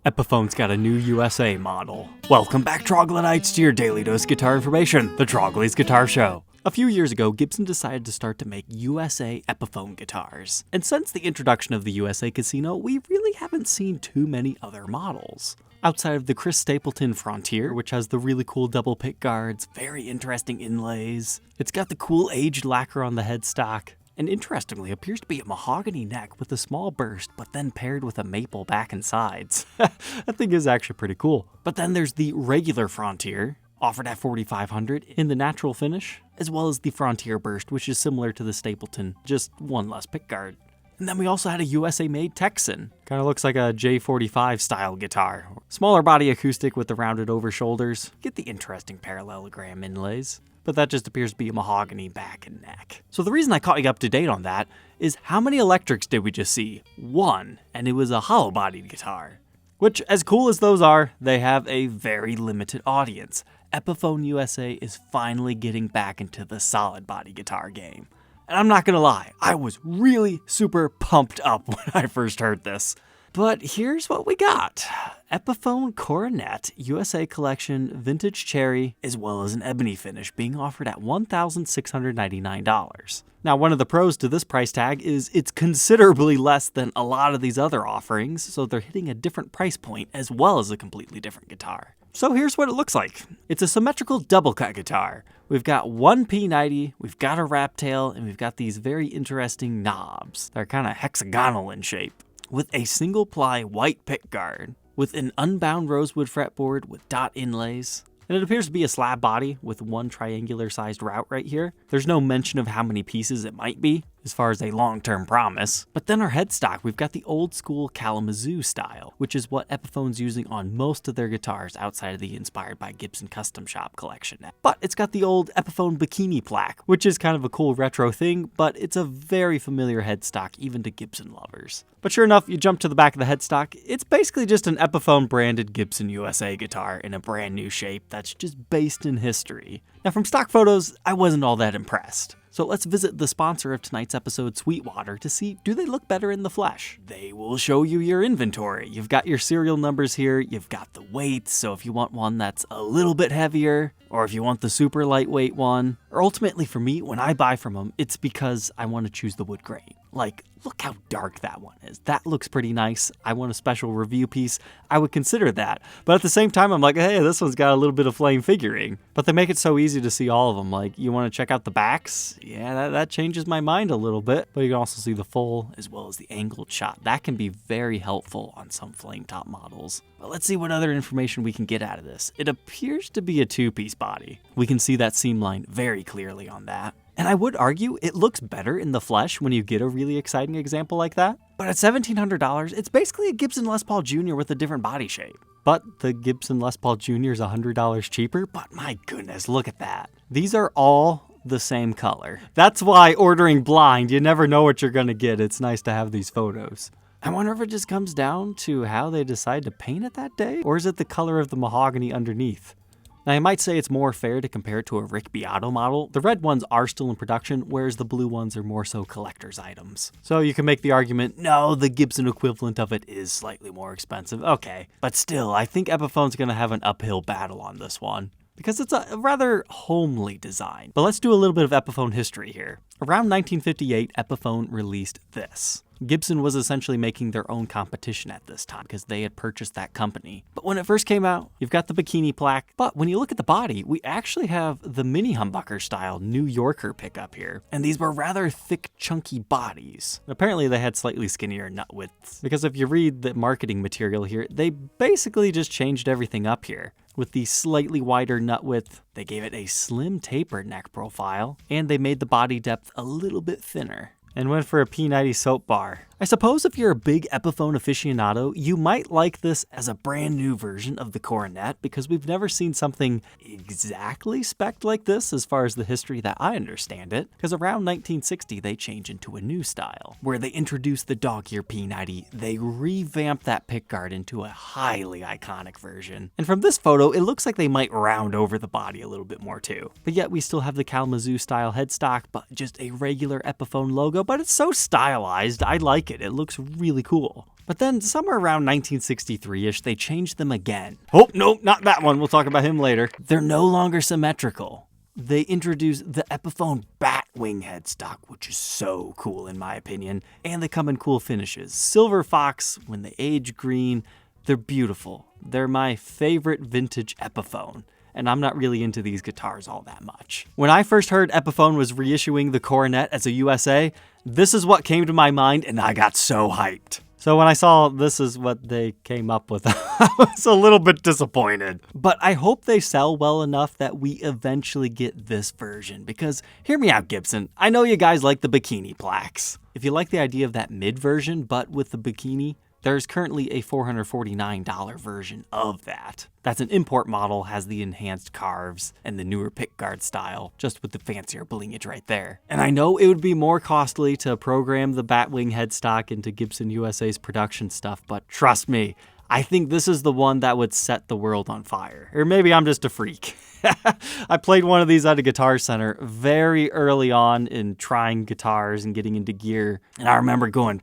Epiphone's got a new USA model. Welcome back, Troglodytes, to your daily dose of guitar information, the Trogly's Guitar Show. A few years ago, Gibson decided to start to make USA Epiphone guitars. And since the introduction of the USA Casino, we really haven't seen too many other models. Outside of the Chris Stapleton Frontier, which has the really cool double pick guards, very interesting inlays. It's got the cool aged lacquer on the headstock. And interestingly, appears to be a mahogany neck with a small burst, but then paired with a maple back and sides. That thing is actually pretty cool. But then there's the regular Frontier, offered at $4,500 in the natural finish, as well as the Frontier Burst, which is similar to the Stapleton, just one less pickguard. And then we also had a USA-made Texan. Kind of looks like a J45 style guitar. Smaller body acoustic with the rounded over shoulders. Get the interesting parallelogram inlays. But that just appears to be a mahogany back and neck. So the reason I caught you up to date on that is how many electrics did we just see? One, and it was a hollow-bodied guitar. Which, as cool as those are, they have a very limited audience. Epiphone USA is finally getting back into the solid body guitar game. And I'm not gonna lie, I was really super pumped up when I first heard this. But here's what we got. Epiphone Coronet USA Collection Vintage Cherry, as well as an ebony finish, being offered at $1,699. Now, one of the pros to this price tag is it's considerably less than a lot of these other offerings, so they're hitting a different price point as well as a completely different guitar. So here's what it looks like. It's a symmetrical double cut guitar. We've got one P90, we've got a wrap tail, and we've got these very interesting knobs. They're kind of hexagonal in shape, with a single ply white pickguard, with an unbound rosewood fretboard with dot inlays. And it appears to be a slab body with one triangular sized route right here. There's no mention of how many pieces it might be, as far as a long-term promise. But then our headstock, we've got the old school Kalamazoo style, which is what Epiphone's using on most of their guitars outside of the Inspired by Gibson Custom Shop collection. But it's got the old Epiphone bikini plaque, which is kind of a cool retro thing, but it's a very familiar headstock even to Gibson lovers. But sure enough, you jump to the back of the headstock, it's basically just an Epiphone branded Gibson USA guitar in a brand new shape that's just based in history. Now from stock photos, I wasn't all that impressed. So let's visit the sponsor of tonight's episode, Sweetwater, to see, do they look better in the flesh? They will show you your inventory. You've got your serial numbers here, you've got the weights, so if you want one that's a little bit heavier, or if you want the super lightweight one, or ultimately for me, when I buy from them, it's because I want to choose the wood grain. Like, look how dark that one is. That looks pretty nice. I want a special review piece. I would consider that. But at the same time, I'm like, hey, this one's got a little bit of flame figuring. But they make it so easy to see all of them. Like, you want to check out the backs? Yeah, that changes my mind a little bit. But you can also see the full as well as the angled shot. That can be very helpful on some flame top models. But let's see what other information we can get out of this. It appears to be a two-piece body. We can see that seam line very clearly on that. And I would argue it looks better in the flesh when you get a really exciting example like that. But at $1,700, it's basically a Gibson Les Paul Jr. with a different body shape. But the Gibson Les Paul Jr. is $100 cheaper, but my goodness, look at that. These are all the same color. That's why ordering blind, you never know what you're gonna get. It's nice to have these photos. I wonder if it just comes down to how they decide to paint it that day, or is it the color of the mahogany underneath? Now, I might say it's more fair to compare it to a Rick Beato model. The red ones are still in production, whereas the blue ones are more so collector's items. So you can make the argument, no, the Gibson equivalent of it is slightly more expensive. Okay, but still, I think Epiphone's going to have an uphill battle on this one, because it's a rather homely design. But let's do a little bit of Epiphone history here. Around 1958, Epiphone released this. Gibson was essentially making their own competition at this time because they had purchased that company. But when it first came out, you've got the bikini plaque. But when you look at the body, we actually have the mini humbucker style New Yorker pickup here. And these were rather thick, chunky bodies. Apparently they had slightly skinnier nut widths. Because if you read the marketing material here, they basically just changed everything up here. With the slightly wider nut width, they gave it a slim tapered neck profile, and they made the body depth a little bit thinner. And went for a P90 soap bar. I suppose if you're a big Epiphone aficionado, you might like this as a brand new version of the Coronet because we've never seen something exactly spec'd like this as far as the history that I understand it. Because around 1960, they changed into a new style where they introduced the dog ear P90. They revamped that pickguard into a highly iconic version. And from this photo, it looks like they might round over the body a little bit more too. But yet we still have the Kalamazoo style headstock, but just a regular Epiphone logo. but it's so stylized. I like it. It looks really cool. But then somewhere around 1963-ish, they changed them again. Oh, no, not that one. We'll talk about him later. They're no longer symmetrical. They introduced the Epiphone Batwing headstock, which is so cool in my opinion. And they come in cool finishes. Silver Fox, when they age green, they're beautiful. They're my favorite vintage Epiphone. And I'm not really into these guitars all that much. When I first heard Epiphone was reissuing the Coronet as a USA, this is what came to my mind and I got so hyped. So when I saw this is what they came up with, I was a little bit disappointed. But I hope they sell well enough that we eventually get this version. Because, hear me out, Gibson, I know you guys like the bikini plaques. If you like the idea of that mid version, but with the bikini, there's currently a $449 version of that. That's an import model, has the enhanced carves and the newer pickguard style, just with the fancier blingage right there. And I know it would be more costly to program the Batwing headstock into Gibson USA's production stuff, but trust me, I think this is the one that would set the world on fire. Or maybe I'm just a freak. I played one of these at a Guitar Center very early on in trying guitars and getting into gear, and I remember going,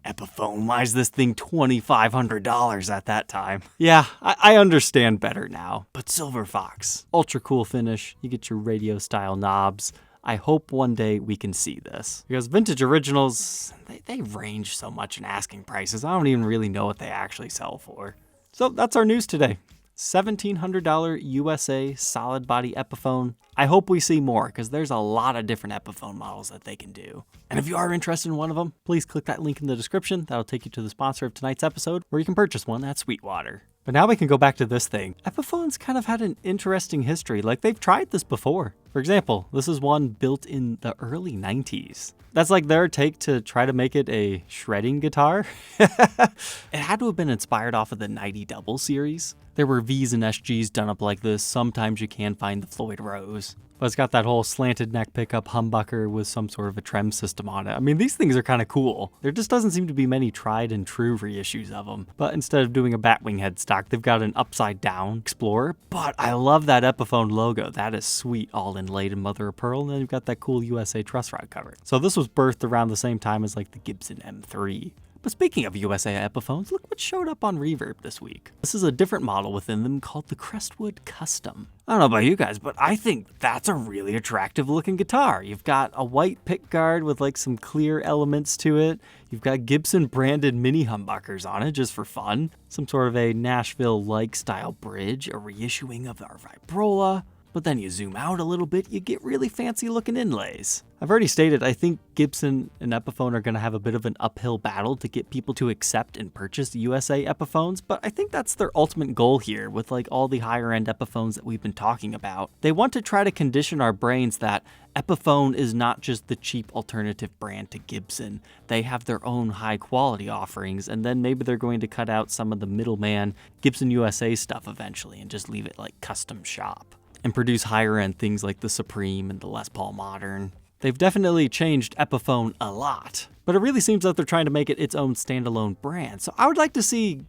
Epiphone, why is this thing $2,500 at that time? Yeah, I understand better now. But Silver Fox, ultra cool finish. You get your radio style knobs. I hope one day we can see this. Because vintage originals, they range so much in asking prices. I don't even really know what they actually sell for. So that's our news today. $1,700 USA solid body Epiphone. I hope we see more because there's a lot of different Epiphone models that they can do. And if you are interested in one of them, please click that link in the description. That'll take you to the sponsor of tonight's episode where you can purchase one at Sweetwater. But now we can go back to this thing. Epiphones kind of had an interesting history. Like they've tried this before. For example, this is one built in the early 90s. That's like their take to try to make it a shredding guitar. It had to have been inspired off of the 90 Double series. There were V's and SGs done up like this. Sometimes you can find the Floyd Rose. But it's got that whole slanted neck pickup humbucker with some sort of a trem system on it. I mean, these things are kind of cool. There just doesn't seem to be many tried and true reissues of them. But instead of doing a Batwing headstock, they've got an upside down Explorer. But I love that Epiphone logo. That is sweet, all inlaid in mother of pearl. And then you've got that cool USA truss rod cover. So this was birthed around the same time as like the Gibson M3. But speaking of USA Epiphones, look what showed up on Reverb this week. This is a different model within them called the Crestwood Custom. I don't know about you guys, but I think that's a really attractive looking guitar. You've got a white pickguard with like some clear elements to it. You've got Gibson branded mini humbuckers on it just for fun. Some sort of a Nashville-like style bridge, a reissuing of our Vibrola. But then you zoom out a little bit, you get really fancy looking inlays. I've already stated, I think Gibson and Epiphone are going to have a bit of an uphill battle to get people to accept and purchase USA Epiphones, but I think that's their ultimate goal here with like all the higher end Epiphones that we've been talking about. They want to try to condition our brains that Epiphone is not just the cheap alternative brand to Gibson. They have their own high quality offerings, and then maybe they're going to cut out some of the middleman Gibson USA stuff eventually and just leave it like custom shop. And produce higher end things like the Supreme and the Les Paul Modern. They've definitely changed Epiphone a lot, but it really seems that they're trying to make it its own standalone brand. So I would like to see,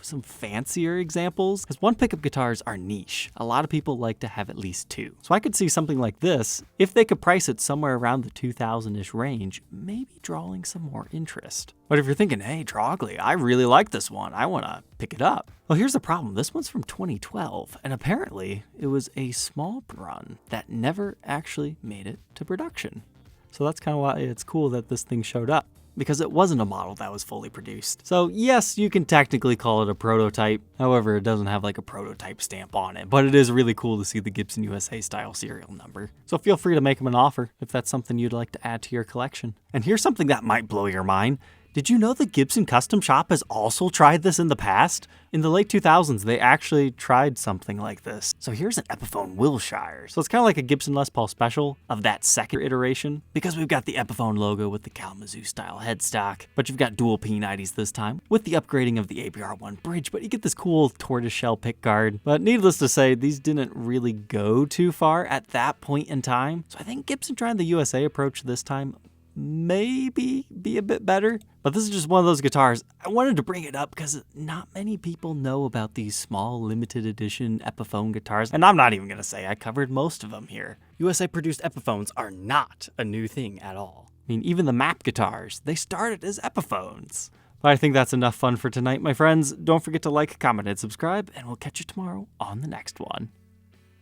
some fancier examples, because one pickup guitars are niche. A lot of people like to have at least two. So I could see something like this, if they could price it somewhere around the 2000-ish range, maybe drawing some more interest. But if you're thinking, hey, Trogly, I really like this one, I want to pick it up. Well, here's the problem. This one's from 2012, and apparently it was a small run that never actually made it to production. So that's kind of why it's cool that this thing showed up, because it wasn't a model that was fully produced. So yes, you can technically call it a prototype. However, it doesn't have like a prototype stamp on it, but it is really cool to see the Gibson USA style serial number. So feel free to make them an offer if that's something you'd like to add to your collection. And here's something that might blow your mind. Did you know the Gibson Custom Shop has also tried this in the past? In the late 2000s, they actually tried something like this. So here's an Epiphone Wilshire. So it's kind of like a Gibson Les Paul Special of that second iteration, because we've got the Epiphone logo with the Kalamazoo style headstock, but you've got dual P90s this time with the upgrading of the ABR1 bridge, but you get this cool tortoiseshell pickguard. But needless to say, these didn't really go too far at that point in time. So I think Gibson trying the USA approach this time maybe be a bit better. But this is just one of those guitars. I wanted to bring it up because not many people know about these small limited edition Epiphone guitars. And I'm not even going to say I covered most of them here. USA produced Epiphones are not a new thing at all. I mean, even the map guitars, they started as Epiphones. I think that's enough fun for tonight, my friends. Don't forget to like, comment, and subscribe, and we'll catch you tomorrow on the next one.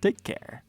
Take care.